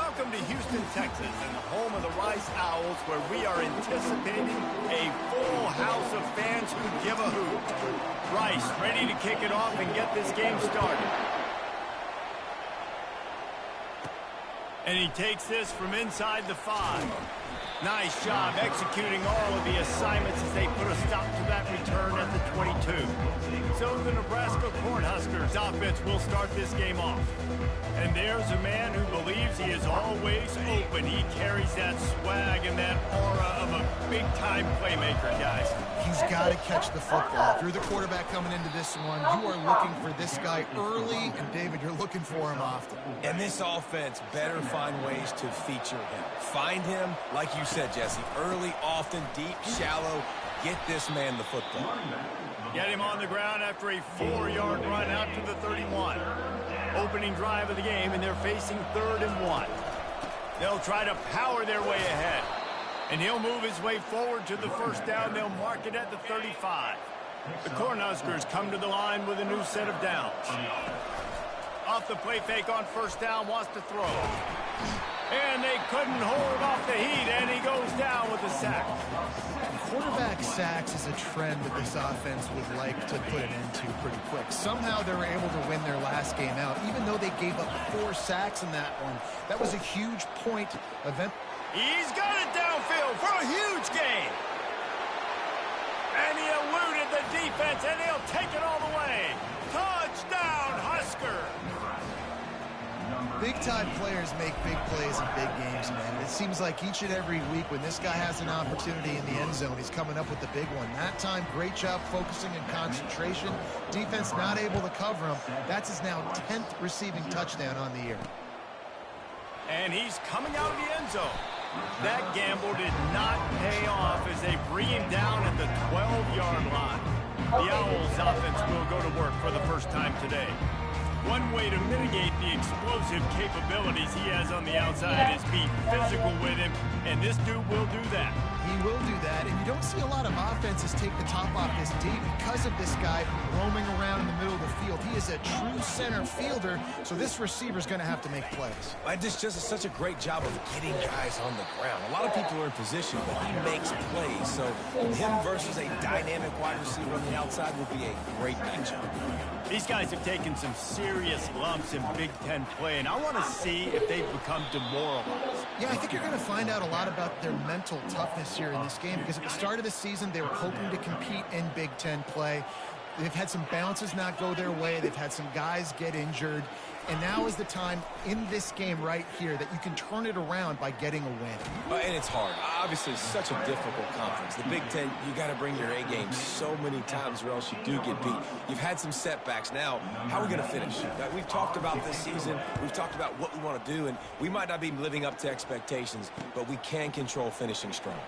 Welcome to Houston, Texas, and the home of the Rice Owls, where we are anticipating a full house of fans who give a hoot. Rice ready to kick it off and get this game started. And he takes this from inside the 5. Nice job executing all of the assignments as they put a stop to that return at the 22. So the Nebraska Cornhuskers offense will start this game off. And there's a man who believes he is always open. He carries that swag and that aura of a big-time playmaker, guys. He's got to catch the football. If you're the quarterback coming into this one, you are looking for this guy early, and David, you're looking for him often. And this offense better find ways to feature him. Find him, like you said, Jesse, early, often, deep, shallow. Get this man the football. Get him on the ground after a 4-yard run out to the 31. Opening drive of the game, and they're facing 3rd and 1. They'll try to power their way ahead. And he'll move his way forward to the first down. They'll mark it at the 35. The Cornhuskers come to the line with a new set of downs. Off the play fake on first down, wants to throw. And they couldn't hold off the heat, and he goes down with a sack. Quarterback sacks is a trend that this offense would like to put an end to pretty quick. Somehow they were able to win their last game out, even though they gave up 4 sacks in that one. That was a huge point event. He's got it downfield for a huge gain. And he eluded the defense, and he'll take it all the way. Touchdown, Husker! Big-time players make big plays in big games, man. It seems like each and every week when this guy has an opportunity in the end zone, he's coming up with the big one. That time, great job focusing and concentration. Defense not able to cover him. That's his now 10th receiving touchdown on the year. And he's coming out of the end zone. That gamble did not pay off as they bring him down at the 12-yard line. The Owls offense will go to work for the first time today. One way to mitigate the explosive capabilities he has on the outside is be physical with him, and this dude will do that. He will do that, and you don't see a lot of offenses take the top off this D because of this guy roaming around in the middle of the field. He is a true center fielder, so this receiver's going to have to make plays. This just is such a great job of getting guys on the ground. A lot of people are in position, but he makes plays, so him versus a dynamic wide receiver on the outside will be a great matchup. These guys have taken some serious lumps in Big Ten play, and I want to see if they've become demoralized. Yeah, I think you're going to find out a lot about their mental toughness here in this game, because at the start of the season, they were hoping to compete in Big Ten play. They've had some bounces not go their way. They've had some guys get injured. And now is the time in this game right here that you can turn it around by getting a win. And it's hard. Obviously, it's such a difficult conference. The Big Ten, you got to bring your A game so many times or else you do get beat. You've had some setbacks. Now, how are we going to finish? We've talked about this season. We've talked about what we want to do, and we might not be living up to expectations, but we can control finishing strong.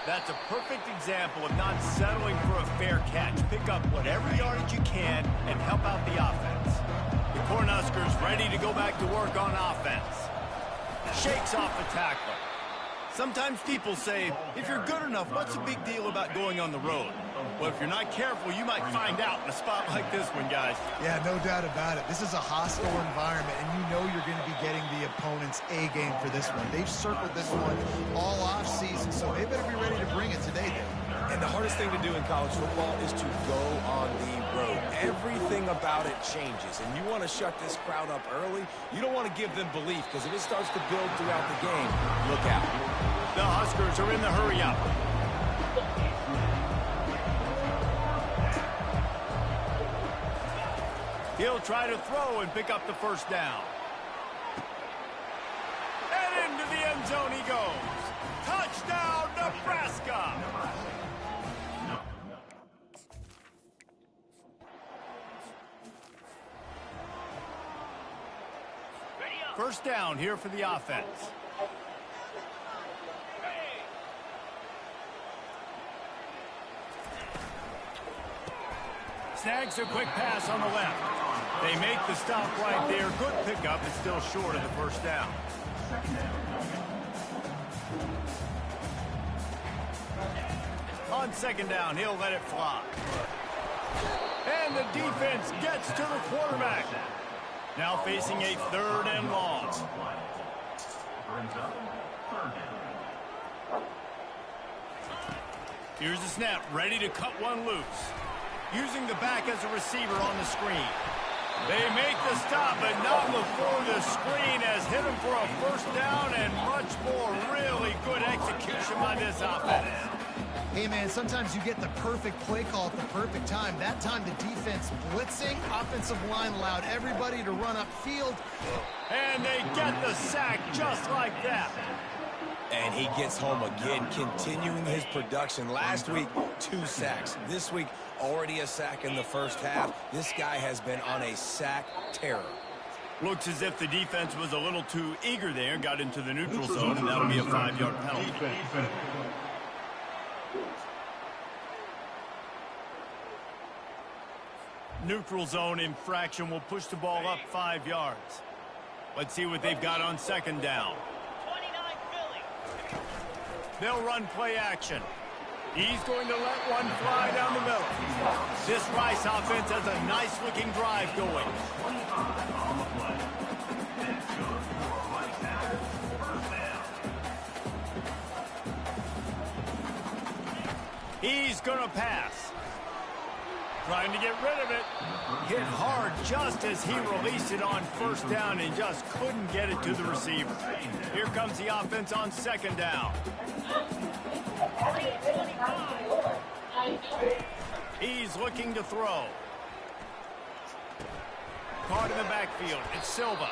That's a perfect example of not settling for a fair catch. Pick up whatever yardage you can and help out the offense. The Cornhuskers ready to go back to work on offense. Shakes off the tackler. Sometimes people say, if you're good enough, what's the big deal about going on the road? Well, if you're not careful, you might find out in a spot like this one, guys. Yeah, no doubt about it. This is a hostile environment, and you know you're going to be getting the opponent's A game for this one. They've circled this one all off season, so they better be ready to bring it today, Dave. And the hardest thing to do in college football is to go on the road. Everything about it changes, and you want to shut this crowd up early. You don't want to give them belief, because if it starts to build throughout the game, look out. The Huskers are in the hurry-up. He'll try to throw and pick up the first down. And into the end zone he goes. Touchdown, Nebraska! First down here for the offense. Snags a quick pass on the left. They make the stop right there. Good pickup. It's still short of the first down. On second down, he'll let it fly. And the defense gets to the quarterback. Now facing a 3rd and long. Here's the snap, ready to cut one loose. Using the back as a receiver on the screen. They make the stop, but not before the screen has hit him for a 1st down and much more. Really good execution by this offense. Hey, man, sometimes you get the perfect play call at the perfect time. That time the defense blitzing, offensive line allowed everybody to run upfield. And they get the sack just like that. And he gets home again, continuing his production. Last week, 2 sacks. This week, already a sack in the 1st half. This guy has been on a sack terror. Looks as if the defense was a little too eager there, got into the neutral zone, and that'll be a 5-yard penalty. Neutral zone infraction will push the ball up 5 yards. Let's see what they've got on 2nd down. They'll run play action. He's going to let one fly down the middle. This Rice offense has a nice-looking drive going. He's going to pass. Trying to get rid of it. Hit hard just as he released it on 1st down and just couldn't get it to the receiver. Here comes the offense on 2nd down. He's looking to throw. Caught in the backfield. It's Silva.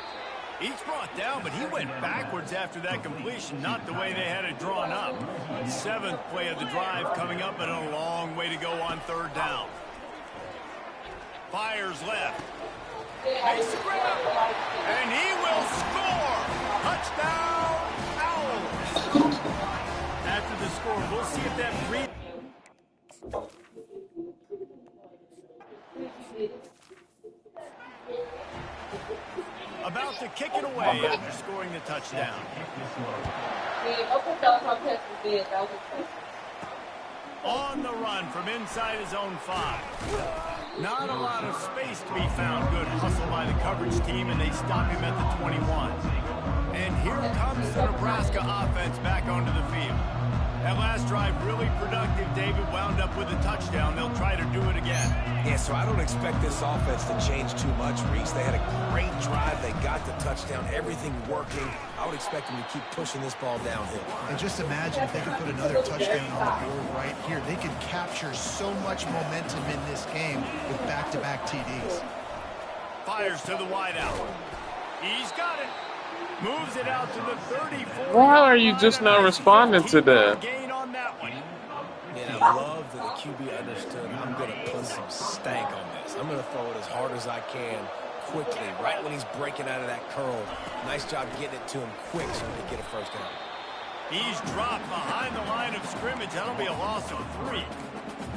He's brought down, but he went backwards after that completion, not the way they had it drawn up. 7th play of the drive coming up, but a long way to go on 3rd down. Fires left. Makes the grab. And he will score. Touchdown, Owls. After the score, we'll see if that about to kick it away after scoring the touchdown. On the run from inside his own 5. Not a lot of space to be found. Good hustle by the coverage team, and they stop him at the 21. And here comes the Nebraska offense back onto the field. That last drive really productive. David wound up with a touchdown. They'll try to do it again. Yeah, so I don't expect this offense to change too much, Reese. They had a great drive. They got the touchdown. Everything working. I would expect them to keep pushing this ball downhill. And just imagine if they could put another touchdown on the board right here. They could capture so much momentum in this game with back-to-back TDs. Fires to the wideout. He's got it. Moves it out to the 34. Why are you just not responding to that? Gain on that one. And I love that the QB understood, I'm going to put some stank on this. I'm going to throw it as hard as I can quickly, right when he's breaking out of that curl. Nice job getting it to him quick so he can get a 1st down. He's dropped behind the line of scrimmage. That'll be a loss of 3.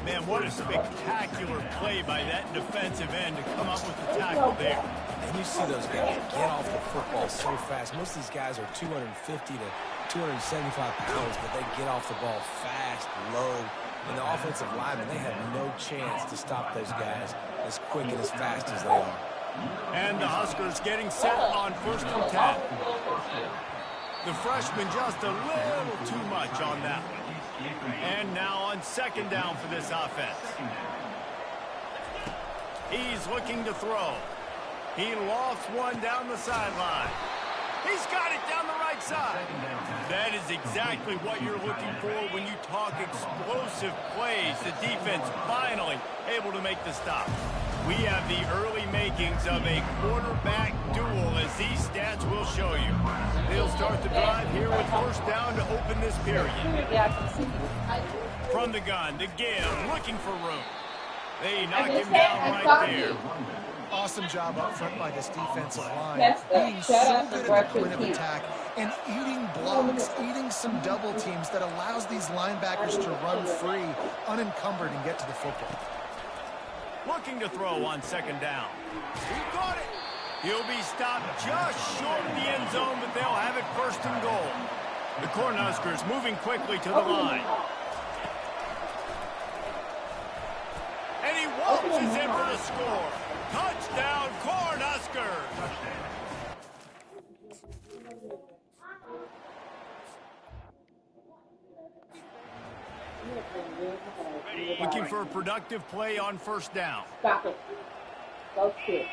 Man, what a spectacular play by that defensive end to come up with the tackle there. And you see those guys get off the football so fast. Most of these guys are 250 to 275 pounds, but they get off the ball fast, low. And the offensive linemen, they have no chance to stop those guys as quick and as fast as they are. And the Huskers getting set on 1st and 10. The freshman just a little too much on that one. And now on 2nd down for this offense. He's looking to throw. He lofts one down the sideline. He's got it down the right side. That is exactly what you're looking for when you talk explosive plays. The defense finally able to make the stop. We have the early makings of a quarterback duel, as these stats will show you. They'll start the drive here with 1st down to open this period. From the gun, the give, looking for room. They knock him down right there. Awesome job up front by this defensive line. Being so good at the point of attack and eating blocks, eating some double teams that allows these linebackers to run free, unencumbered, and get to the football. Looking to throw on 2nd down. He got it. He'll be stopped just short of the end zone, but they'll have it 1st and goal. The Cornhuskers moving quickly to the line. And he waltzes in for the score. Touchdown, Cornhuskers! Looking for a productive play on first down. Stop it. Go sit.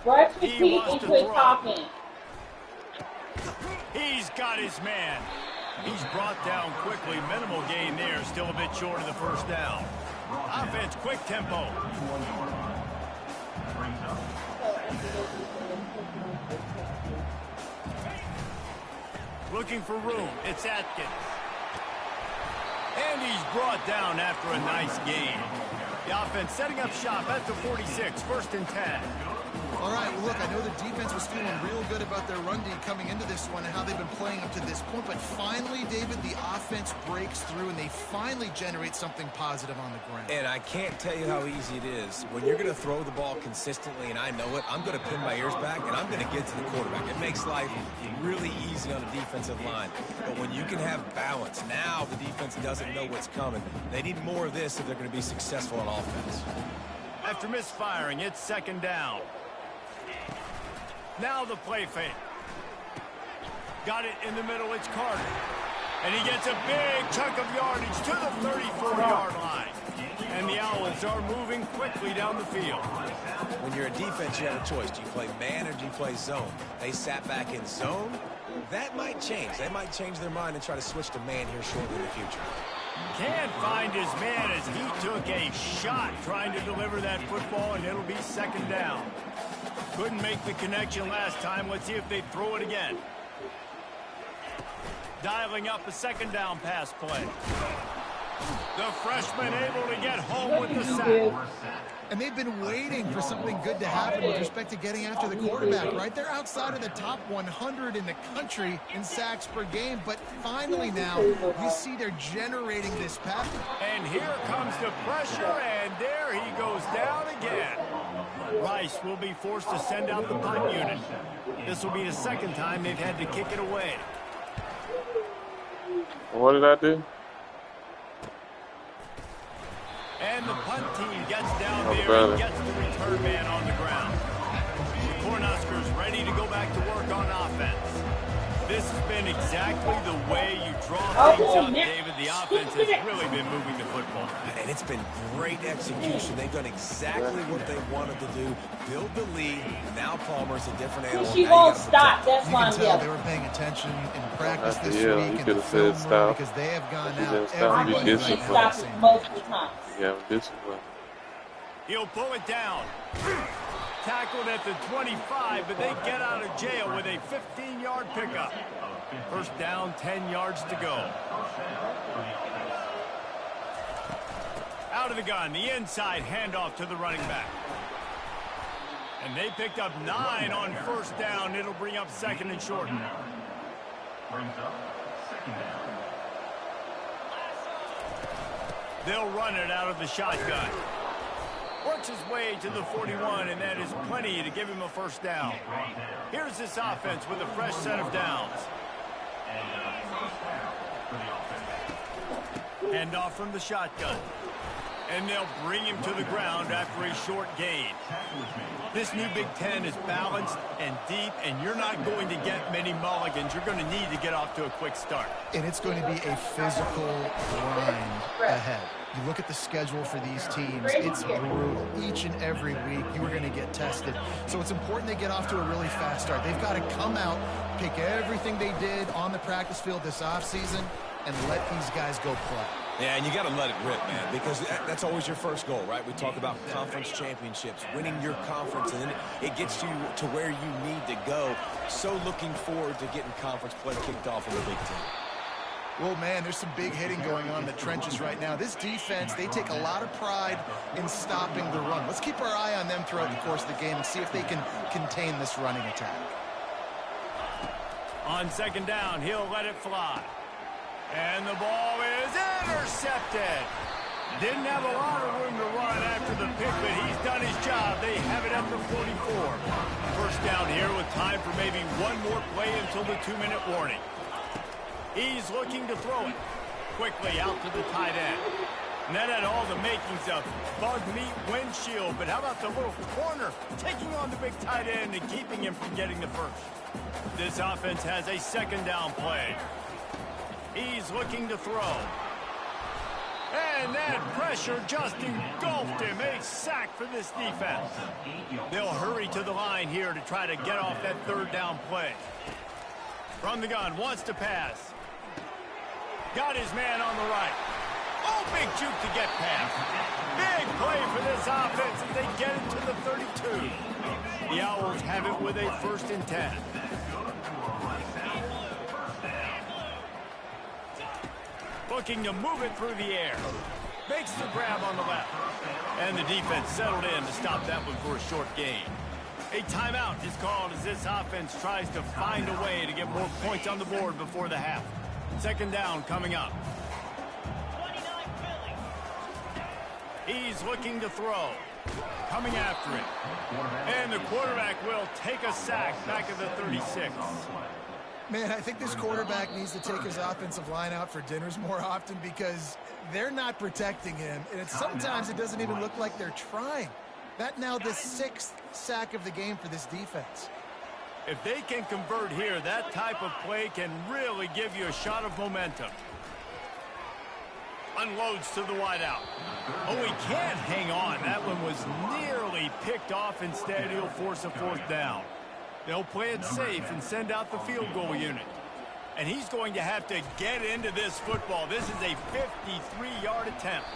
Brush your teeth and quit talking. He's got his man. He's brought down quickly. Minimal gain there. Still a bit short of the first down. Offense, quick tempo. Looking for room. It's Atkins. And he's brought down after a nice gain. The offense setting up shop at the 46, 1st and 10. All right, well, look, I know the defense was feeling real good about their run D coming into this one and how they've been playing up to this point, but finally, David, the offense breaks through and they finally generate something positive on the ground. And I can't tell you how easy it is. When you're going to throw the ball consistently, and I know it, I'm going to pin my ears back, and I'm going to get to the quarterback. It makes life really easy on the defensive line. But when you can have balance, now the defense doesn't know what's coming. They need more of this if they're going to be successful on offense. After misfiring, it's 2nd down. Now the play fake. Got it in the middle, it's Carter. And he gets a big chunk of yardage to the 34-yard line. And the Owls are moving quickly down the field. When you're a defense, you have a choice. Do you play man or do you play zone? They sat back in zone. That might change. They might change their mind and try to switch to man here shortly in the future. Can't find his man as he took a shot trying to deliver that football, and it'll be 2nd down. Couldn't make the connection last time. Let's see if they throw it again. Dialing up a 2nd down pass play. The freshman able to get home with the sack. And they've been waiting for something good to happen with respect to getting after the quarterback, right? They're outside of the top 100 in the country in sacks per game, but finally now you see they're generating this pass. And here comes the pressure, and there he goes down again. Rice will be forced to send out the punt unit. This will be the 2nd time they've had to kick it away. What did I do? And the punt team gets down there and gets the return man on the ground. The Cornhuskers ready to go back to work on offense. This has been exactly the way you draw things up, David. The offense has really been moving the football. And it's been great execution. They've done exactly what they wanted to do. Build the lead. Now Palmer's a different animal. She won't stop. That's why You can tell they were paying attention in practice this week in the film room because they have gone out. Everybody she stopped multiple times. Yeah, this is what. He'll pull it down. Tackled at the 25, but they get out of jail with a 15-yard pickup. 1st down, 10 yards to go. Out of the gun, the inside handoff to the running back. And they picked up 9 on 1st down. It'll bring up 2nd and short. They'll run it out of the shotgun. Works his way to the 41, and that is plenty to give him a 1st down. Here's this offense with a fresh set of downs. Hand off from the shotgun. And they'll bring him to the ground after a short gain. This new Big Ten is balanced and deep, and you're not going to get many mulligans. You're going to need to get off to a quick start. And it's going to be a physical grind ahead. You look at the schedule for these teams, it's brutal. Each and every week, you are going to get tested. So it's important they get off to a really fast start. They've got to come out, pick everything they did on the practice field this offseason, and let these guys go play. Yeah, and you got to let it rip, man, because that's always your first goal, right? We talk about conference championships, winning your conference, and then it gets you to where you need to go. So looking forward to getting conference play kicked off in the Big Ten. Well, man, there's some big hitting going on in the trenches right now. This defense, they take a lot of pride in stopping the run. Let's keep our eye on them throughout the course of the game and see if they can contain this running attack. On 2nd down, he'll let it fly. And the ball is intercepted. Didn't have a lot of room to run after the pick, but he's done his job. They have it at the 44. 1st down here with time for maybe one more play until the 2-minute warning. He's looking to throw it. Quickly out to the tight end. And that had all the makings of bug meat windshield, but how about the little corner taking on the big tight end and keeping him from getting the first? This offense has a second down play. He's looking to throw. And that pressure just engulfed him. A sack for this defense. They'll hurry to the line here to try to get off that third down play. From the gun, wants to pass. Got his man on the right. Oh, big juke to get past. Big play for this offense as they get it to the 32. The Owls have it with a 1st and 10. Looking to move it through the air. Makes the grab on the left. And the defense settled in to stop that one for a short gain. A timeout is called as this offense tries to find a way to get more points on the board before the half. Second down coming up. He's looking to throw. Coming after it. And the quarterback will take a sack back at the 36. Man, I think this quarterback needs to take his offensive line out for dinners more often because they're not protecting him. And sometimes it doesn't even look like they're trying. That now the 6th sack of the game for this defense. If they can convert here, that type of play can really give you a shot of momentum. Unloads to the wideout. Oh, he can't hang on. That one was nearly picked off. Instead, he'll force a 4th down. They'll play it safe and send out the field goal unit. And he's going to have to get into this football. This is a 53-yard attempt.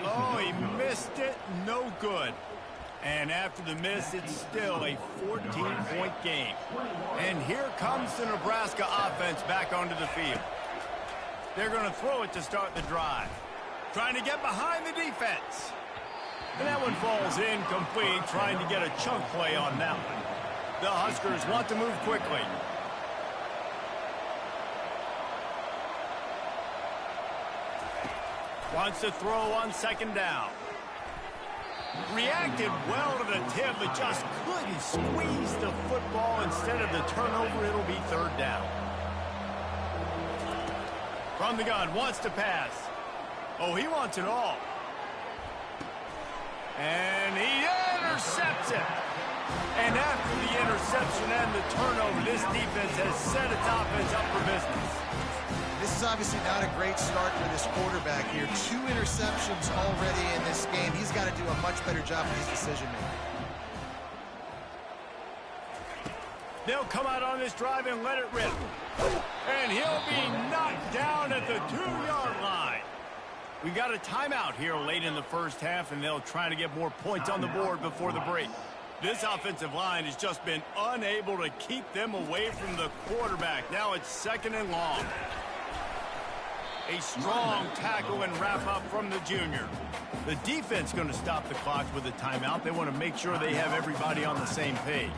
Oh, he missed it. No good. And after the miss, it's still a 14-point game. And here comes the Nebraska offense back onto the field. They're going to throw it to start the drive. Trying to get behind the defense. And that one falls incomplete, trying to get a chunk play on that one. The Huskers want to move quickly. Wants to throw on second down. Reacted well to the tip, but just couldn't squeeze the football. Instead of the turnover, it'll be 3rd down. From the gun, wants to pass. Oh, he wants it all. And he intercepts it. And after the interception and the turnover, this defense has set its offense up for business. This is obviously not a great start for this quarterback here. 2 interceptions already in this game. He's got to do a much better job with his decision-making. They'll come out on this drive and let it rip. And he'll be knocked down at the 2-yard line. We've got a timeout here late in the first half, and they'll try to get more points on the board before the break. This offensive line has just been unable to keep them away from the quarterback. Now it's 2nd and long. A strong tackle and wrap up from the junior. The defense going to stop the clock with a timeout. They want to make sure they have everybody on the same page.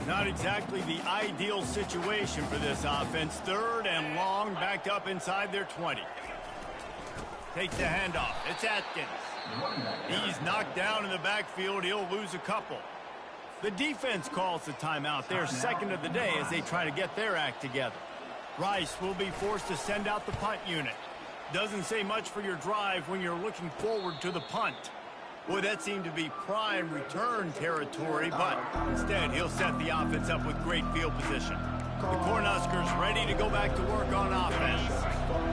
Not exactly the ideal situation for this offense. 3rd and long, backed up inside their 20. Takes the handoff. It's Atkins. He's knocked down in the backfield. He'll lose a couple. The defense calls the timeout. They're 2nd of the day as they try to get their act together. Rice will be forced to send out the punt unit. Doesn't say much for your drive when you're looking forward to the punt. Boy, that seemed to be prime return territory, but instead he'll set the offense up with great field position. The Cornhuskers ready to go back to work on offense.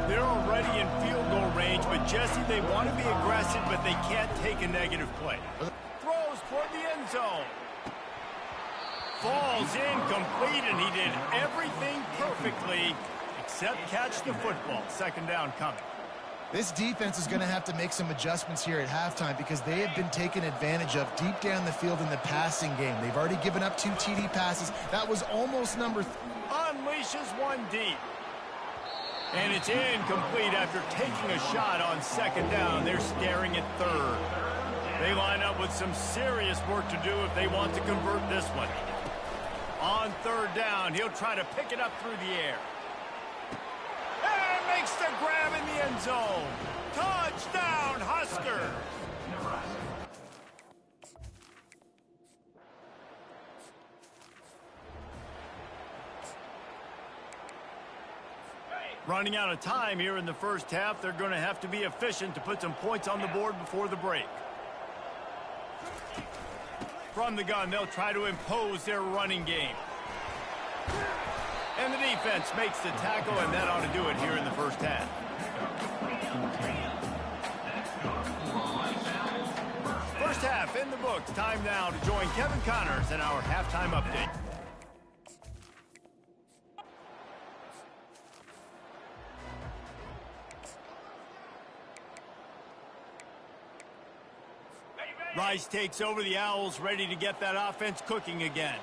They're already in field goal range, but Jesse, they want to be aggressive, but they can't take a negative play. Throws toward the end zone. Falls incomplete, and he did everything perfectly except catch the football. 2nd down coming. This defense is going to have to make some adjustments here at halftime because they have been taken advantage of deep down the field in the passing game. They've already given up 2 TD passes. That was almost number 3. Unleashes one deep. And it's incomplete after taking a shot on 2nd down. They're staring at 3rd. They line up with some serious work to do if they want to convert this one. On 3rd down, he'll try to pick it up through the air. And makes the grab in the end zone. Touchdown, Husker! Running out of time here in the first half, they're going to have to be efficient to put some points on the board before the break. From the gun, they'll try to impose their running game. And the defense makes the tackle, and that ought to do it here in the first half. First half in the books. Time now to join Kevin Connors in our halftime update. Rice takes over. The Owls ready to get that offense cooking again.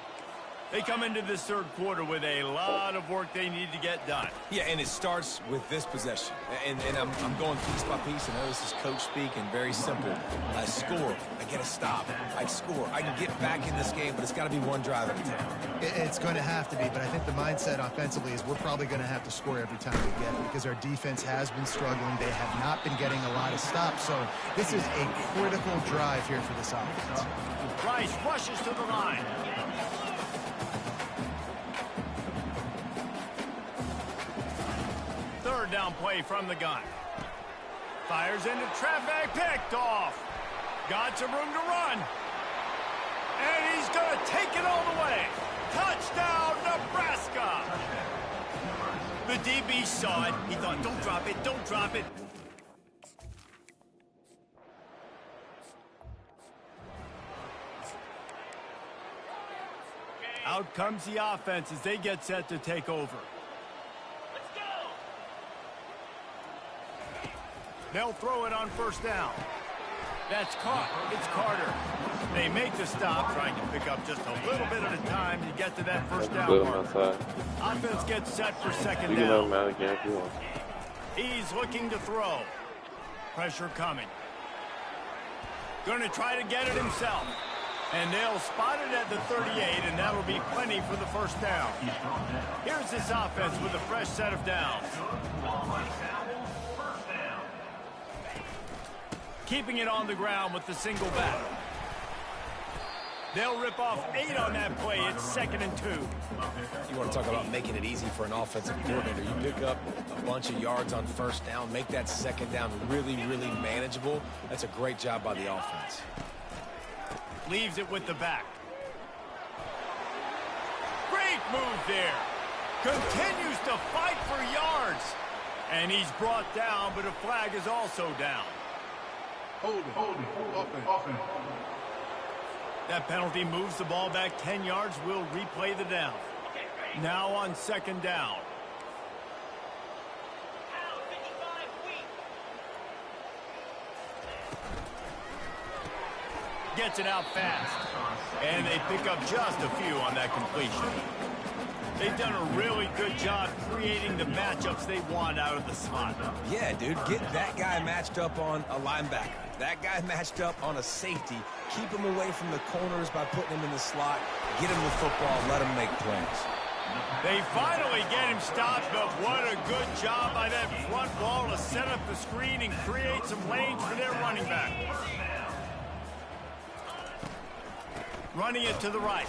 They come into this third quarter with a lot of work they need to get done. Yeah, and it starts with this possession. And I'm going piece by piece. I know this is coach speak and very simple. I score. I get a stop. I score. I can get back in this game, but it's got to be one drive at a time. It's going to have to be, but I think the mindset offensively is we're probably going to have to score every time we get it because our defense has been struggling. They have not been getting a lot of stops, so this is a critical drive here for this offense. Rice rushes to the line. Third down play from the gun. Fires into traffic, picked off. Got some room to run. And he's going to take it all the way. Touchdown, Nebraska. The DB saw it. He thought, don't drop it, don't drop it. Out comes the offense as they get set to take over. They'll throw it on first down. That's caught. It's Carter. They make the stop, trying to pick up just a little bit at a time to get to that first down mark. Offense gets set for second down. He's looking to throw. Pressure coming. Going to try to get it himself. And they'll spot it at the 38, and that'll be plenty for the first down. Here's this offense with a fresh set of downs. Keeping it on the ground with the single back. They'll rip off 8 on that play. It's 2nd and 2. You want to talk about making it easy for an offensive coordinator. You pick up a bunch of yards on first down, make that second down really, really manageable. That's a great job by the offense. Leaves it with the back. Great move there. Continues to fight for yards. And he's brought down, but a flag is also down. Hold it. Offense. That penalty moves the ball back 10 yards. We'll replay the down. Now on second down. Gets it out fast. And they pick up just a few on that completion. They've done a really good job creating the matchups they want out of the slot. Yeah, dude, get that guy matched up on a linebacker. That guy matched up on a safety. Keep him away from the corners by putting him in the slot. Get him the football. Let him make plays. They finally get him stopped, but what a good job by that front wall to set up the screen and create some lanes for their running back. Running it to the right.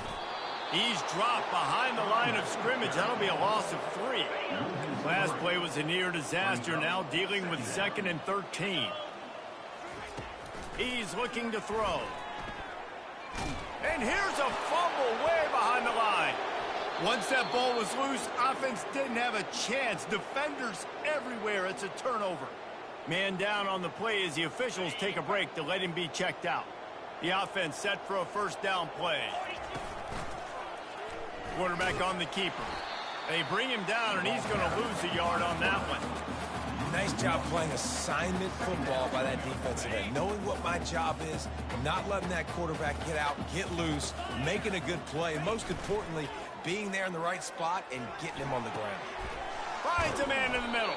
He's dropped behind the line of scrimmage. That'll be a loss of 3. Last play was a near disaster. Now dealing with 2nd and 13. He's looking to throw. And here's a fumble way behind the line. Once that ball was loose, offense didn't have a chance. Defenders everywhere. It's a turnover. Man down on the play as the officials take a break to let him be checked out. The offense set for a first down play. Quarterback on the keeper. They bring him down, and he's going to lose a yard on that one. Nice job playing assignment football by that defensive end. Knowing what my job is, not letting that quarterback get out, get loose, making a good play, and most importantly, being there in the right spot and getting him on the ground. Finds a man in the middle.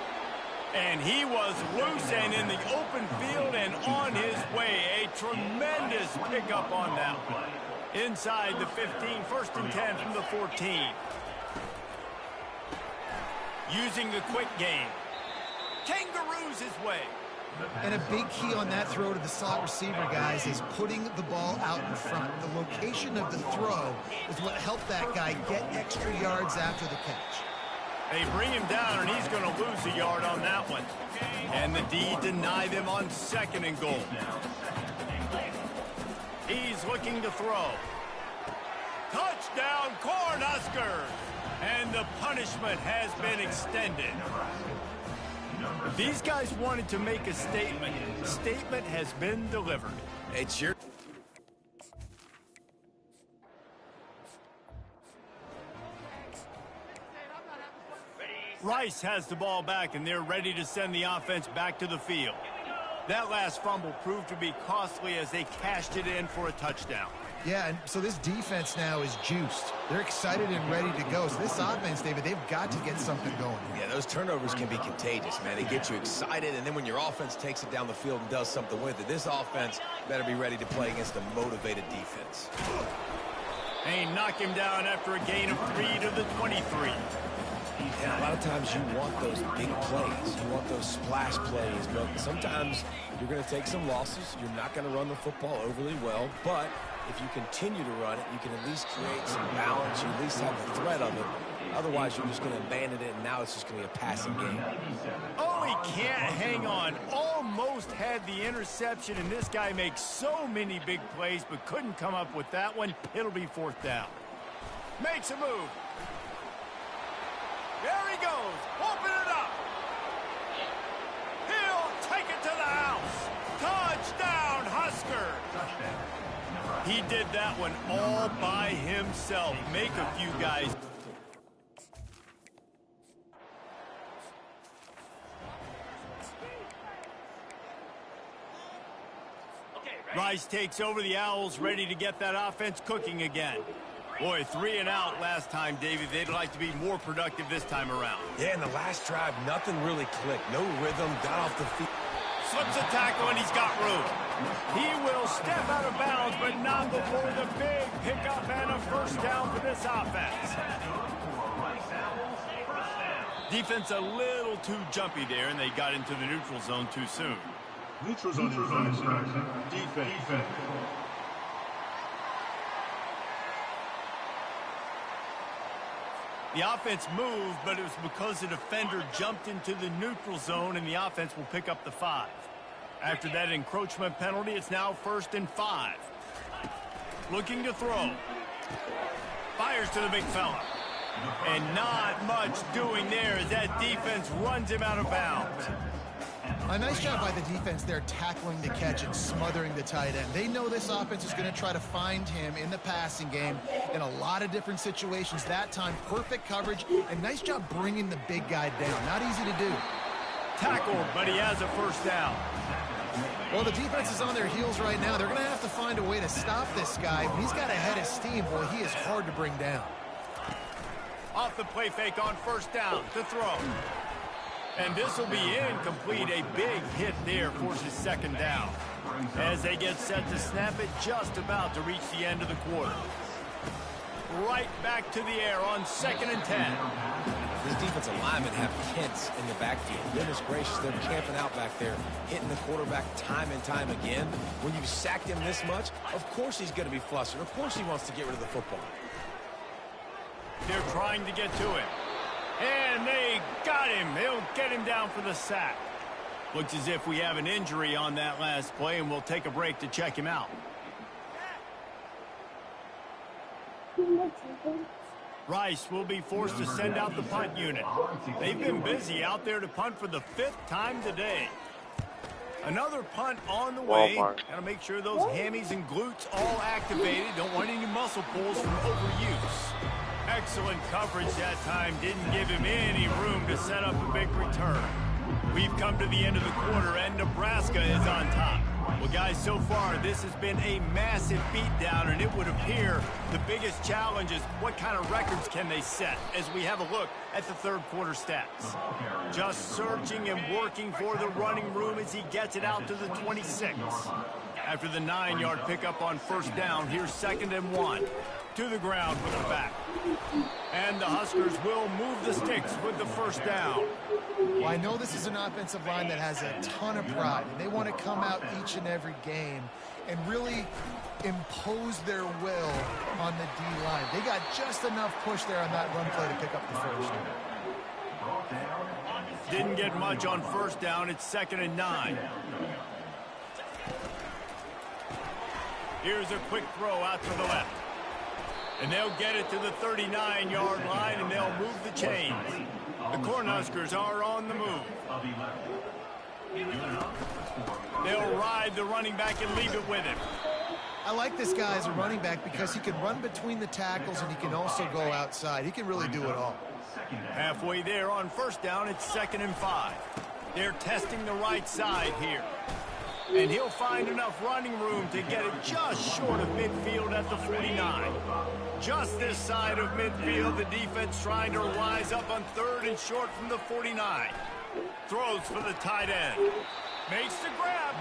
And he was loose and in the open field and on his way. A tremendous pickup on that one. Inside the 15, 1st and 10 from the 14. Using the quick game. Kangaroos his way. And a big key on that throw to the slot receiver, guys, is putting the ball out in front. The location of the throw is what helped that guy get extra yards after the catch. They bring him down, and he's going to lose a yard on that one. And the D deny them on 2nd and goal. He's looking to throw. Touchdown, Cornhuskers! And the punishment has been extended. These guys wanted to make a statement. The statement has been delivered. It's your... Rice has the ball back, and they're ready to send the offense back to the field. That last fumble proved to be costly as they cashed it in for a touchdown. Yeah, and so this defense now is juiced. They're excited and ready to go. So this offense, David, they've got to get something going. Yeah, those turnovers can be contagious, man. They get you excited, and then when your offense takes it down the field and does something with it, this offense better be ready to play against a motivated defense. They knock him down after a gain of 3 to the 23. And a lot of times you want those big plays. You want those splash plays, but sometimes you're going to take some losses. You're not going to run the football overly well, but if you continue to run it, you can at least create some balance. You at least have the threat of it. Otherwise, you're just going to abandon it, and now it's just going to be a passing game. Oh, he can't hang on. Almost had the interception, and this guy makes so many big plays, but couldn't come up with that one. It'll be 4th down. Makes a move. There he goes. Open it up. He'll take it to the house. Touchdown, Husker. He did that one all by himself. Make a few guys. Rice takes over the Owls, ready to get that offense cooking again. Boy, 3 and out last time, David. They'd like to be more productive this time around. Yeah, in the last drive, nothing really clicked. No rhythm, got off the field. Slips a tackle, and he's got room. He will step out of bounds, but not before the big pickup and a 1st down for this offense. Defense a little too jumpy there, and they got into the neutral zone too soon. Neutral zone defense. The offense moved, but it was because the defender jumped into the neutral zone, and the offense will pick up the 5. After that encroachment penalty, it's now 1st and 5. Looking to throw. Fires to the big fella. And not much doing there as that defense runs him out of bounds. A nice job by the defense there tackling the catch and smothering the tight end. They know this offense is going to try to find him in the passing game in a lot of different situations. That time, perfect coverage, and nice job bringing the big guy down. Not easy to do. Tackled, but he has a 1st down. Well, the defense is on their heels right now. They're going to have to find a way to stop this guy. He's got a head of steam. Boy, he is hard to bring down. Off the play fake on 1st down to throw. And this will be incomplete. A big hit there forces 2nd down. As they get set to snap it, just about to reach the end of the quarter. Right back to the air on 2nd and 10. These defensive linemen have Kents in the backfield. Goodness gracious, they're camping out back there, hitting the quarterback time and time again. When you've sacked him this much, of course he's going to be flustered. Of course he wants to get rid of the football. They're trying to get to him. And they got him. They'll get him down for the sack. Looks as if we have an injury on that last play, and we'll take a break to check him out. Rice will be forced to send out the punt unit. They've been busy out there to punt for the 5th time today. Another punt on the way. Got to make sure those hammies and glutes all activated. Don't want any muscle pulls from overuse. Excellent coverage that time. Didn't give him any room to set up a big return. We've come to the end of the quarter, and Nebraska is on top. Well, guys, so far, this has been a massive beatdown, and it would appear the biggest challenge is what kind of records can they set as we have a look at the 3rd quarter stats. Just searching and working for the running room as he gets it out to the 26. After the 9-yard pickup on 1st down, here's 2nd and 1. To the ground with the back. And the Huskers will move the sticks with the 1st down. Well, I know this is an offensive line that has a ton of pride, and they want to come out each and every game and really impose their will on the D-line. They got just enough push there on that run play to pick up the 1st. Didn't get much on first down. It's 2nd and 9. Here's a quick throw out to the left. And they'll get it to the 39-yard line, and they'll move the chains. The Cornhuskers are on the move. They'll ride the running back and leave it with him. I like this guy as a running back because he can run between the tackles and he can also go outside. He can really do it all. Halfway there on first down, it's 2nd and 5. They're testing the right side here. And he'll find enough running room to get it just short of midfield at the 49. Just this side of midfield, the defense trying to rise up on 3rd and short from the 49. Throws for the tight end. Makes the grab.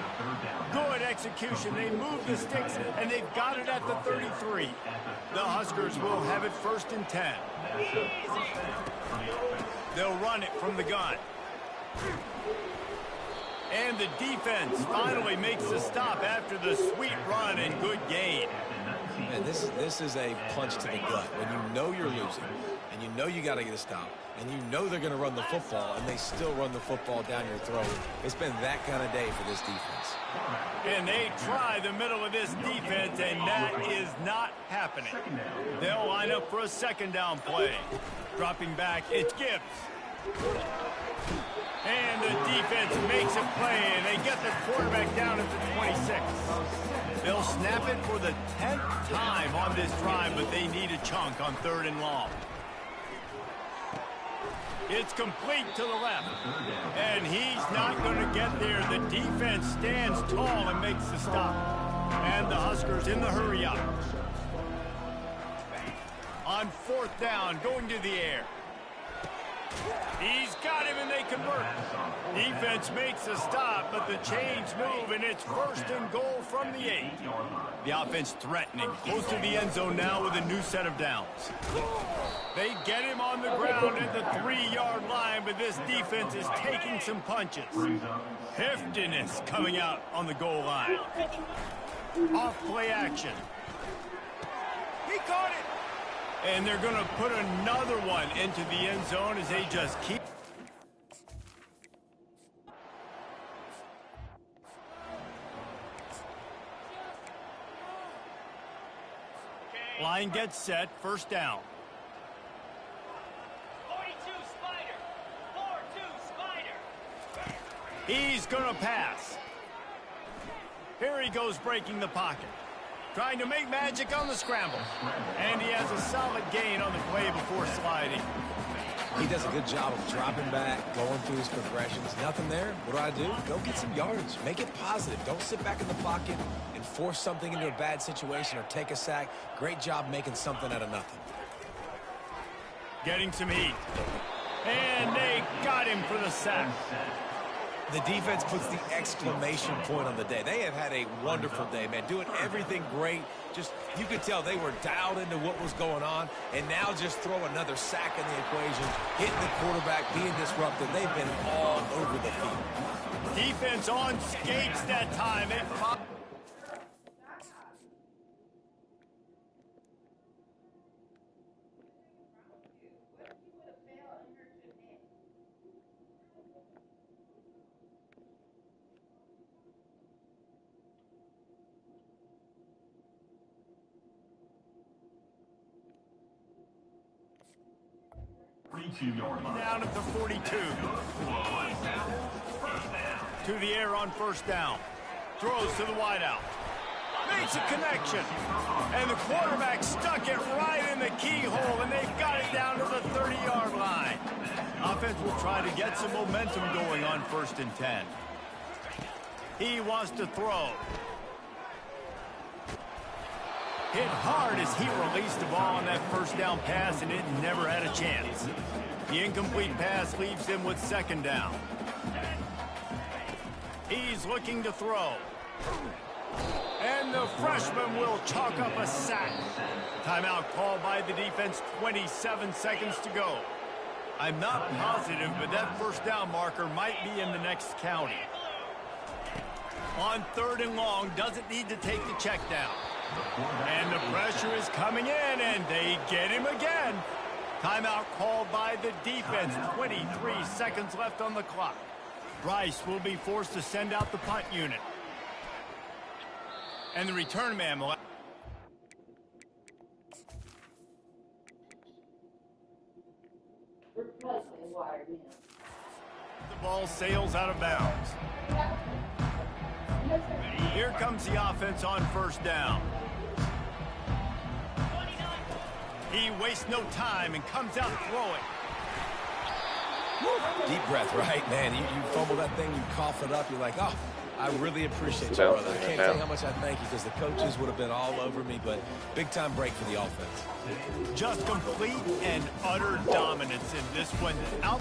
Good execution. They move the sticks, and they've got it at the 33. The Huskers will have it 1st and 10. They'll run it from the gun. And the defense finally makes the stop after the sweet run and good gain. Man, this is a punch to the gut. When you know you're losing, and you know you got to get a stop, and you know they're going to run the football, and they still run the football down your throat. It's been that kind of day for this defense. And they try the middle of this defense, and that is not happening. They'll line up for a 2nd down play. Dropping back, it's Gibbs. And the defense makes a play, and they get the quarterback down at the 26. They'll snap it for the 10th time on this drive, but they need a chunk on 3rd and long. It's complete to the left, and he's not going to get there. The defense stands tall and makes the stop. And the Huskers in the hurry up. On 4th down, going to the air. He's got him, and they convert. Defense makes a stop, but the chains move, and it's 1st and goal from the 8. The offense threatening, close to the end zone now with a new set of downs. They get him on the ground at the 3-yard line, but this defense is taking some punches. Heftiness coming out on the goal line. Off play action. He caught it. And they're going to put another one into the end zone as they just keep. Line gets set, 1st down. 42 Spider. 4-2 Spider. He's going to pass. Here he goes breaking the pocket. Trying to make magic on the scramble. And he has a solid gain on the play before sliding. He does a good job of dropping back, going through his progressions. Nothing there. What do? Go get some yardage. Make it positive. Don't sit back in the pocket and force something into a bad situation or take a sack. Great job making something out of nothing. Getting some heat. And they got him for the sack. The defense puts the exclamation point on the day. They have had a wonderful day, man. Doing everything great. Just, you could tell they were dialed into what was going on. And now just throw another sack in the equation. Hitting the quarterback, being disruptive. They've been all over the field. Defense on skates that time. Down at the 42. To the air on 1st down. Throws to the wideout. Makes a connection. And the quarterback stuck it right in the keyhole, and they've got it down to the 30-yard line. Offense will try to get some momentum going on 1st and 10. He wants to throw. Hit hard as he released the ball on that 1st down pass, and it never had a chance. The incomplete pass leaves him with 2nd down. He's looking to throw. And the freshman will chalk up a sack. Timeout called by the defense, 27 seconds to go. I'm not positive, but that 1st down marker might be in the next county. On 3rd and long, doesn't need to take the check down. And the pressure is coming in, and they get him again. Timeout called by the defense. 23 seconds left on the clock. Rice will be forced to send out the punt unit. And the return man will... The ball sails out of bounds. Here comes the offense on first down. He wastes no time and comes out throwing. Deep breath, right? Man, you fumble that thing, you cough it up, you're like, oh, I really appreciate you, brother. I can't tell you how much I thank you because the coaches would have been all over me, but big-time break for the offense. Just complete and utter dominance in this one. Out.